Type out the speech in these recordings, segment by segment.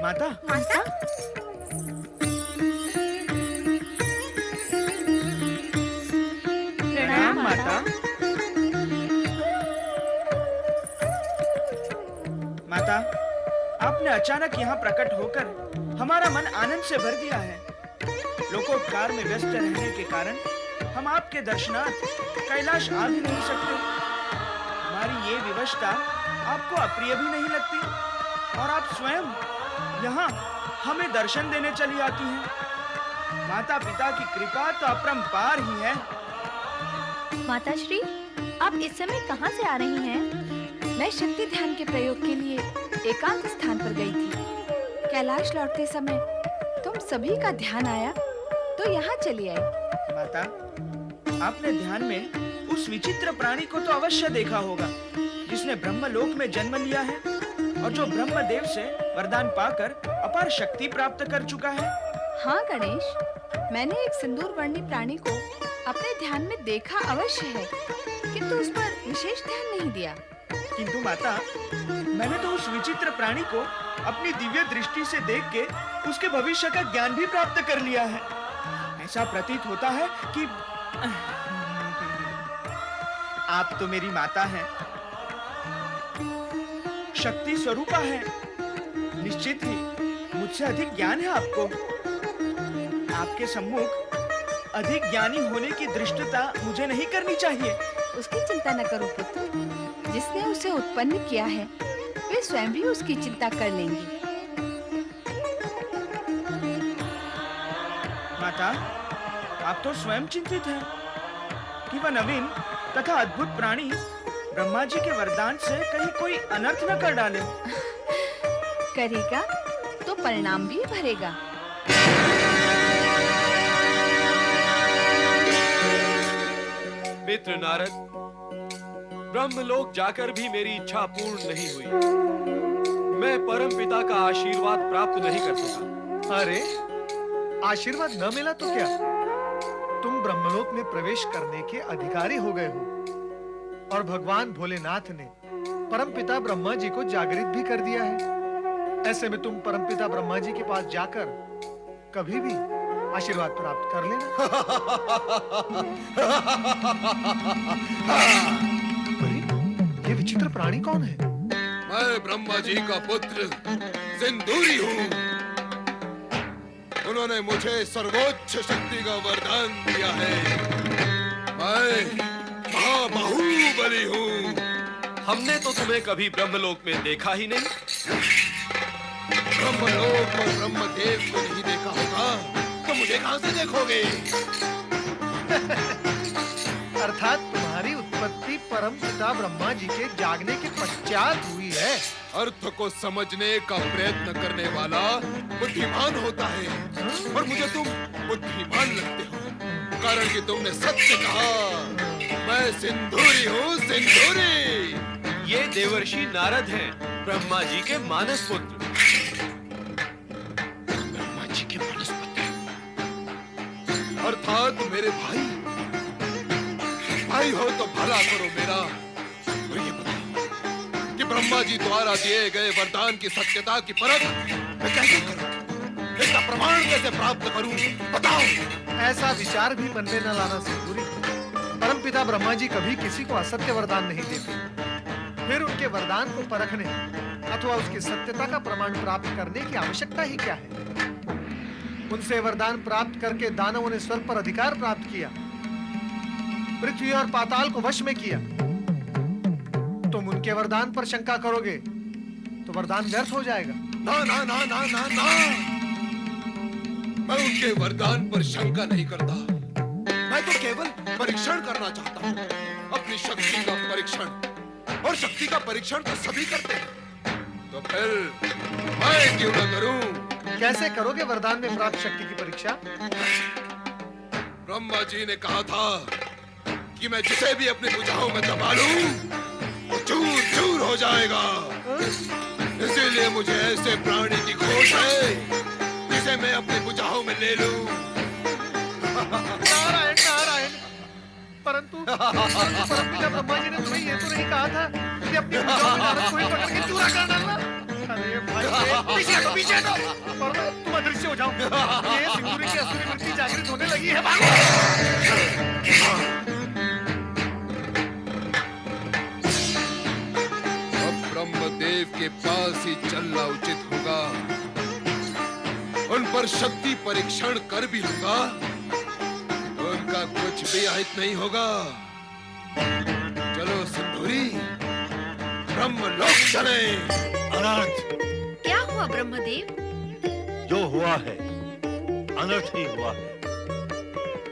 माता, माता, प्रणाम माता। माता, आपने अचानक यहाँ प्रकट होकर हमारा मन आनंद से भर दिया है। लोकोपकार में व्यस्त रहने के कारण हम आपके दर्शनार्थ कैलाश आ भी नहीं सकते। हमारी ये विवशता आपको अप्रिय भी नहीं लगती और आप स्वयं यहाँ हमें दर्शन देने चली आती हैं। माता पिता की कृपा तो अपरंपार ही है। माताश्री, आप इस समय कहाँ से आ रही हैं? मैं शक्ति ध्यान के प्रयोग के लिए एकांत स्थान पर गई थी। कैलाश लौटते समय तुम सभी का ध्यान आया तो यहाँ चली आई। माता, आपने ध्यान में उस विचित्र प्राणी को तो अवश्य देखा होगा जिसने ब्रह्मलोक में जन्म लिया है और जो ब्रह्मदेव से वरदान पाकर अपार शक्ति प्राप्त कर चुका है। हाँ गणेश, मैंने एक सिंदूर वर्णी प्राणी को अपने ध्यान में देखा अवश्य है, किंतु उस पर विशेष ध्यान नहीं दिया। किंतु माता, मैंने तो उस विचित्र प्राणी को अपनी दिव्य दृष्टि से देख के उसके भविष्य का ज्ञान भी प्राप्त कर लिया है। ऐसा प्रतीत होता है कि आप तो मेरी माता हैं, शक्ति स्वरूपा है। निश्चित ही मुझसे अधिक ज्ञान है आपको। आपके सम्मुख अधिक ज्ञानी होने की दृष्टता मुझे नहीं करनी चाहिए। उसकी चिंता न करो पुत्र, जिसने उसे उत्पन्न किया है वे स्वयं भी उसकी चिंता कर लेंगे। माता, आप तो स्वयं चिंतित हैं कि वह नवीन तथा अद्भुत प्राणी ब्रह्मा जी के वरदान से कहीं कोई अनर्थ न कर डाले। करेगा तो परिणाम भी भरेगा। मित्र नारद, ब्रह्मलोक जाकर भी मेरी इच्छा पूर्ण नहीं हुई। मैं परम पिता का आशीर्वाद प्राप्त नहीं कर सका। अरे, आशीर्वाद न मिला तो क्या? तुम ब्रह्मलोक में प्रवेश करने के अधिकारी हो गए हो और भगवान भोलेनाथ ने परमपिता ब्रह्मा जी को जागृत भी कर दिया है। ऐसे में तुम परमपिता ब्रह्मा जी के पास जाकर कभी भी आशीर्वाद प्राप्त कर लेना। अरे, ये विचित्र प्राणी कौन है? मैं ब्रह्मा जी का पुत्र सिंदूरी हूँ। उन्होंने मुझे सर्वोच्च शक्ति का वरदान दिया है। मैं महाबाहुबली हूँ। हमने तो तुम्हें कभी ब्रह्मलोक में देखा ही नहीं। ब्रह्मलोक और ब्रह्मदेव को नहीं देखा होगा तो मुझे कहां से देखोगे? अर्थात तुम्हारी उत्पत्ति परम पिता ब्रह्मा जी के जागने के पश्चात हुई है। अर्थ को समझने का प्रयत्न करने वाला बुद्धिमान होता है और मुझे तुम बुद्धिमान लगते हो, कारण कि तुमने सत्य कहा। मैं सिंदूरी हूँ, सिंदूरी। ये देवर्षि नारद हैं, ब्रह्मा जी के मानस पुत्र। ब्रह्मा जी के मानस पुत्र अर्थात मेरे भाई। भाई हो तो भला करो मेरा। और ये बताओ कि ब्रह्मा जी द्वारा दिए गए वरदान की सत्यता की परख मैं कैसे करूं? इसका प्रमाण कैसे प्राप्त करूं? बताओ। ऐसा विचार भी मन में न लाना सिंदूरी। परमपिता ब्रह्मा जी कभी किसी को असत्य वरदान नहीं देते। फिर उनके वरदान को परखने अथवा उसकी सत्यता का प्रमाण प्राप्त करने की आवश्यकता ही क्या है? उनसे वरदान प्राप्त करके दानवों ने स्वर्ग पर अधिकार प्राप्त किया, पृथ्वी और पाताल को वश में किया। तुम उनके वरदान पर शंका करोगे तो वरदान व्यर्थ हो जाएगा। ना ना ना ना ना ना, मैं उनके वरदान पर शंका नहीं करता। मैं तो केवल परीक्षण करना चाहता हूँ, अपनी शक्ति का परीक्षण। और शक्ति का परीक्षण तो सभी करते हैं, तो फिर मैं क्यों न करूं? कैसे करोगे वरदान में प्राप्त शक्ति की परीक्षा? ब्रह्मा जी ने कहा था कि मैं जिसे भी अपनी भुजाओं में दबा लूं, वो चूर चूर हो जाएगा। इसीलिए मुझे ऐसे प्राणी की खोज है जिसे मैं अपनी भुजाओं में ले लूं। नारायण नारायण, परंतु परमपिता ब्रह्मा जी ने तुम्हें ये तो नहीं कहा था कि अपनी भुजाओं में नारद को ही पकड़ के चूरा कर डालना? अरे पीछे हटो, पीछे हटो। और तुम अदृश्य हो जाओ। ये सिंदूरी की असुरी वृत्ति जागृत होने लगी है, भागो। अब ब्रह्मदेव के पास ही चलना उचित होगा। उन पर शक्ति परीक्षण कर भी लूंगा तो उनका कुछ भी अहित नहीं होगा। चलो सिंदूरी, ब्रह्मलोक चले। अनर्थ, क्या हुआ ब्रह्मदेव? जो हुआ है अनर्थ ही हुआ है।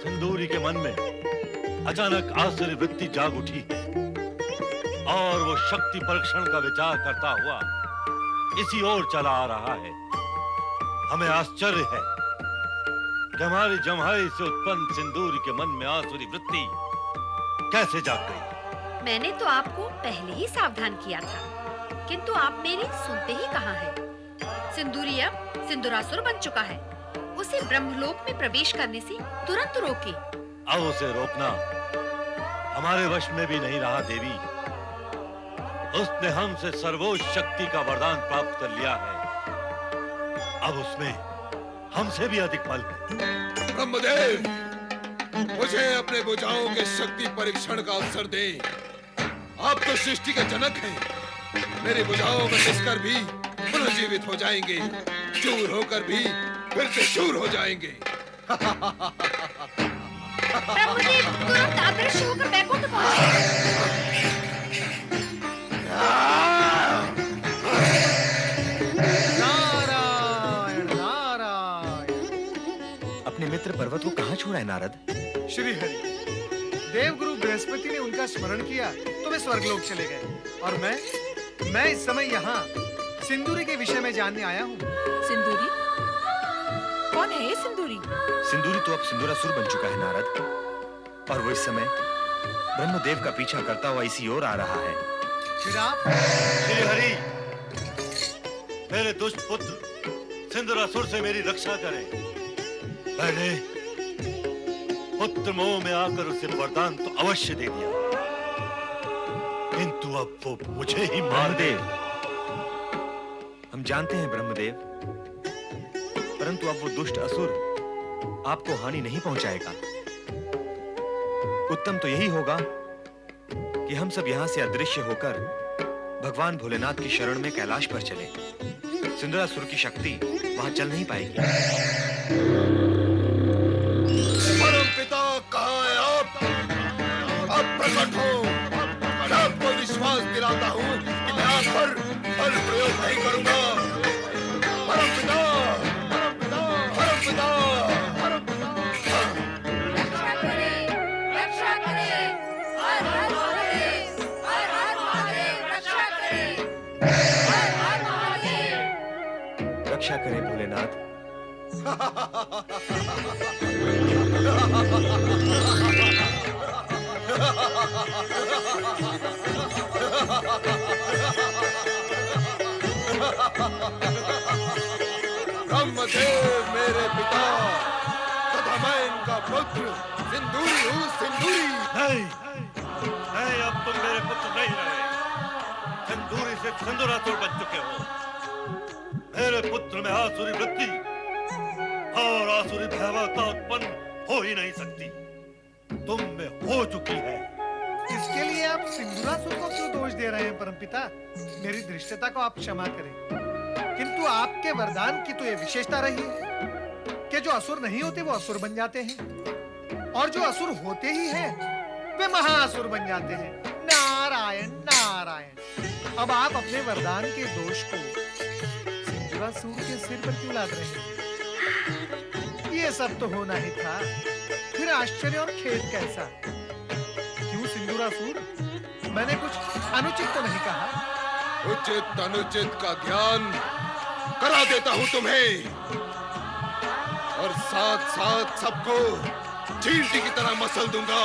सिंदूरी के मन में अचानक आश्चर्य वृत्ति जाग उठी है और वो शक्ति परीक्षण का विचार करता हुआ इसी ओर चला आ रहा है। हमें आश्चर्य है कि हमारी जम्हाई से उत्पन्न सिंदूरी के मन में आसुरी वृत्ति कैसे जाग गई। मैंने तो आपको पहले ही सावधान किया था, किंतु आप मेरी सुनते ही कहाँ हैं? सिंदूरी अब सिंदूरासुर बन चुका है। उसे ब्रह्मलोक में प्रवेश करने से तुरंत रोके। अब उसे रोकना हमारे वश में भी नहीं रहा देवी। उसने हमसे सर्वोच्च शक्ति का वरदान प्राप्त कर लिया है। अब उसमें हमसे भी अधिक बल है। ब्रह्मदेव, मुझे अपने भुजाओं के शक्ति परीक्षण का अवसर दे। आप तो सृष्टि के जनक हैं। मेरी भुजाओं में घुसकर भी पुनर्जीवित हो जाएंगे, चूर होकर भी फिर से शूर हो जाएंगे। ब्रह्मदेव तुरंत अदृश्य होकर वैकुंठ पहुंचे। नारायण नारायण। अपने मित्र पर्वत को कहाँ छोड़ा है नारद? श्री हरि, देवगुरु बृहस्पति ने उनका स्मरण किया तो वे स्वर्गलोक चले गए और मैं इस समय यहाँ सिंदूरी के विषय में जानने आया हूँ। सिंदूरी? कौन है ये सिंदूरी? सिंदूरी तो अब सिंदूरासुर बन चुका है नारद, और वो इस समय ब्रह्मदेव का पीछा करता हुआ इसी ओर आ रहा है। फिर आप? श्री हरि, मेरे दुष्ट पुत्र सिंदूरासुर से मेरी रक्षा करें। मैंने पुत्र मोह में आकर उसे वरदान तो अवश्य दे दिया, किंतु अब वो मुझे ही मार दे। हम जानते हैं ब्रह्मदेव, परंतु अब वो दुष्ट असुर आपको हानि नहीं पहुंचाएगा। उत्तम तो यही होगा कि हम सब यहाँ से अदृश्य होकर भगवान भोलेनाथ की शरण में कैलाश पर चले। सिंदूरासुर की शक्ति वहां चल नहीं पाएगी। परम पिता कहाँ है आप? अब प्रकट हो। मैं आपको विश्वास दिलाता हूँ कि मैं आप पर बल प्रयोग नहीं करूंगा। परम पिता, परम पिता, परम पिता, परम पिता। रक्षा करें, रक्षा करें। हर हर महादेव, हर हर महादेव, रक्षा करें। हर हर महादेव। रक्षा करें भोलेनाथ। ब्रह्मदेव मेरे पिता तथा मैं इनका पुत्र सिंदूरी हूँ, सिंदूरी। नहीं, नहीं, अब तुम मेरे पुत्र नहीं रहे। सिंदूरी से सिंदूरासुर बन चुके हो। मेरे पुत्र में आसुरी वृत्ति और आसुरी भयावहता उत्पन्न हो ही नहीं सकती। तुम में हो चुकी है। इसके लिए आप सिंदूरासुर को क्यों दोष दे रहे हैं परमपिता? मेरी दृष्टता को आप क्षमा करें, किंतु आपके वरदान की तो ये विशेषता रही है कि जो असुर नहीं होते वो असुर बन जाते हैं, और जो असुर होते ही हैं वे महाअसुर बन जाते हैं। नारायण नारायण। अब आप अपने वरदान के दोष को सिंदूरासुर के सिर पर क्यों लाद रहे हैं? ये सब तो होना ही था, फिर आश्चर्य और खेद कैसा? क्यों सिंदूरासुर, मैंने कुछ अनुचित तो नहीं कहा? उचित अनुचित का ज्ञान करा देता हूँ तुम्हें, और साथ साथ सबको चींटी की तरह मसल दूंगा।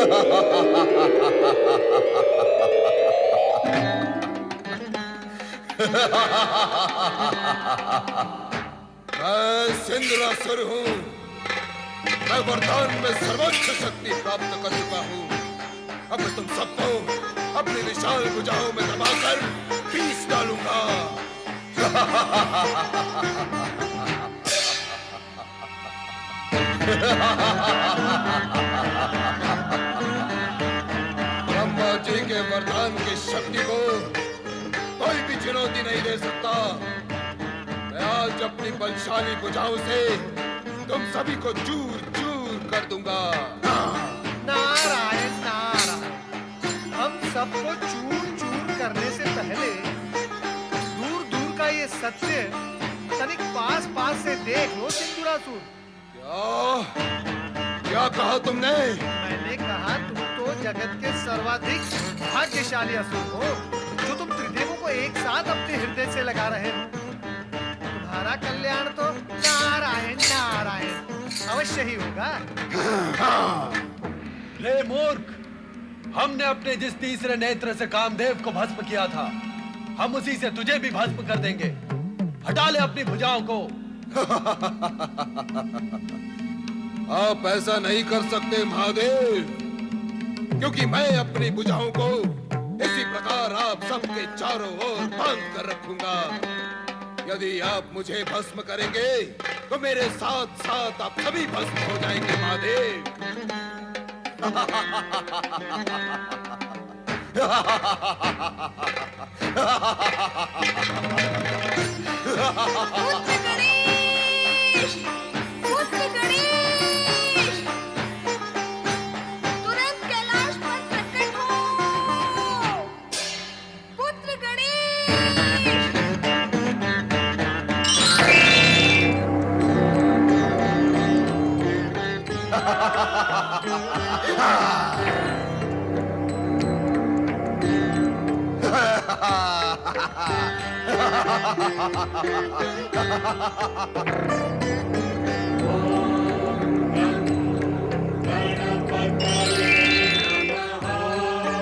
मैं सिंदूरासुर हूँ। मैं वरदान में सर्वोच्च शक्ति प्राप्त कर चुका हूँ। अब मैं तुम सबको अपनी विशाल भुजाओं में दबाकर पीस डालूंगा। ब्रह्मा जी के वरदान की शक्ति को कोई भी चुनौती नहीं दे सकता। मैं आज अपनी बलशाली भुजाओं से तुम सभी को चूर चूर कर दूंगा। नारायण नारायण, हम सबको चूर चूर करने से पहले दूर दूर का ये सत्य तनिक पास पास से देख लो सिंदूरासुर। क्या कहा तुमने? मैंने कहा तुम तो जगत के सर्वाधिक भाग्यशाली असुर हो, जो तुम त्रिदेवों को एक साथ अपने हृदय से लगा रहे हो। तुम्हारा कल्याण तो नारायण नारायण अवश्य ही होगा। रे मूर्ख, हमने अपने जिस तीसरे नेत्र से कामदेव को भस्म किया था, हम उसी से तुझे भी भस्म कर देंगे। हटा ले अपनी भुजाओं को। आप ऐसा नहीं कर सकते महादेव, क्योंकि मैं अपनी भुजाओं को इसी प्रकार आप सबके चारों ओर बांध कर रखूंगा। यदि आप मुझे भस्म करेंगे तो मेरे साथ साथ आप सभी भस्म हो जाएंगे महादेव। पुत्र गणेश! पुत्र गणेश! तुरंत कैलाश पर प्रकट हो! पुत्र गणेश!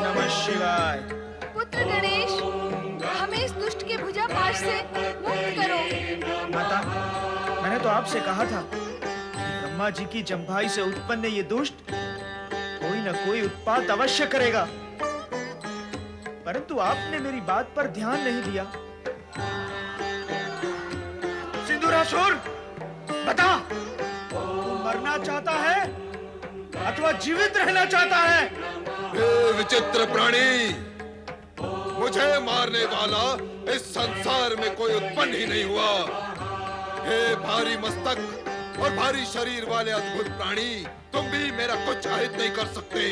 नमः शिवाय। पुत्र गणेश, हमें इस दुष्ट के भुजा पाश से मुक्त करो। माता, मैंने तो आपसे कहा था कि ब्रह्मा जी की जंभाई से उत्पन्न ये दुष्ट कोई न कोई उत्पात अवश्य करेगा, परंतु आपने मेरी बात पर ध्यान नहीं दिया। सिंदूरासुर, बता, तू मरना चाहता है अथवा जीवित रहना चाहता है? हे विचित्र प्राणी, मुझे मारने वाला इस संसार में कोई उत्पन्न ही नहीं हुआ। हे भारी मस्तक और भारी शरीर वाले अद्भुत प्राणी, तुम भी मेरा कुछ अहित नहीं कर सकते।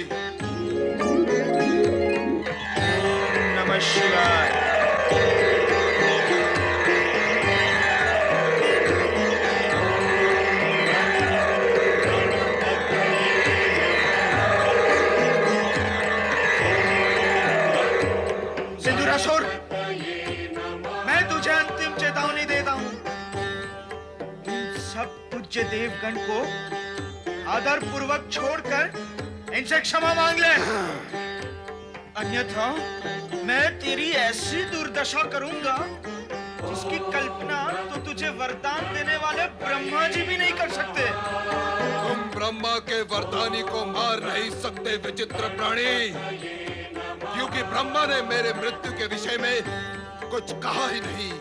नमः शिवाय। सिंदूरासुर, मैं तुझे अंतिम चेतावनी देता हूँ। इन सब पूज्य देवगण को आदर पूर्वक छोड़कर इनसे क्षमा मांग ले, अन्यथा मैं तेरी ऐसी दुर्दशा करूंगा जिसकी कल्पना तो तुझे वरदान देने वाले ब्रह्मा जी भी नहीं कर सकते। तुम ब्रह्मा के वरदानी को मार नहीं सकते विचित्र प्राणी, क्योंकि ब्रह्मा ने मेरे मृत्यु के विषय में कुछ कहा ही नहीं।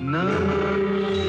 नमः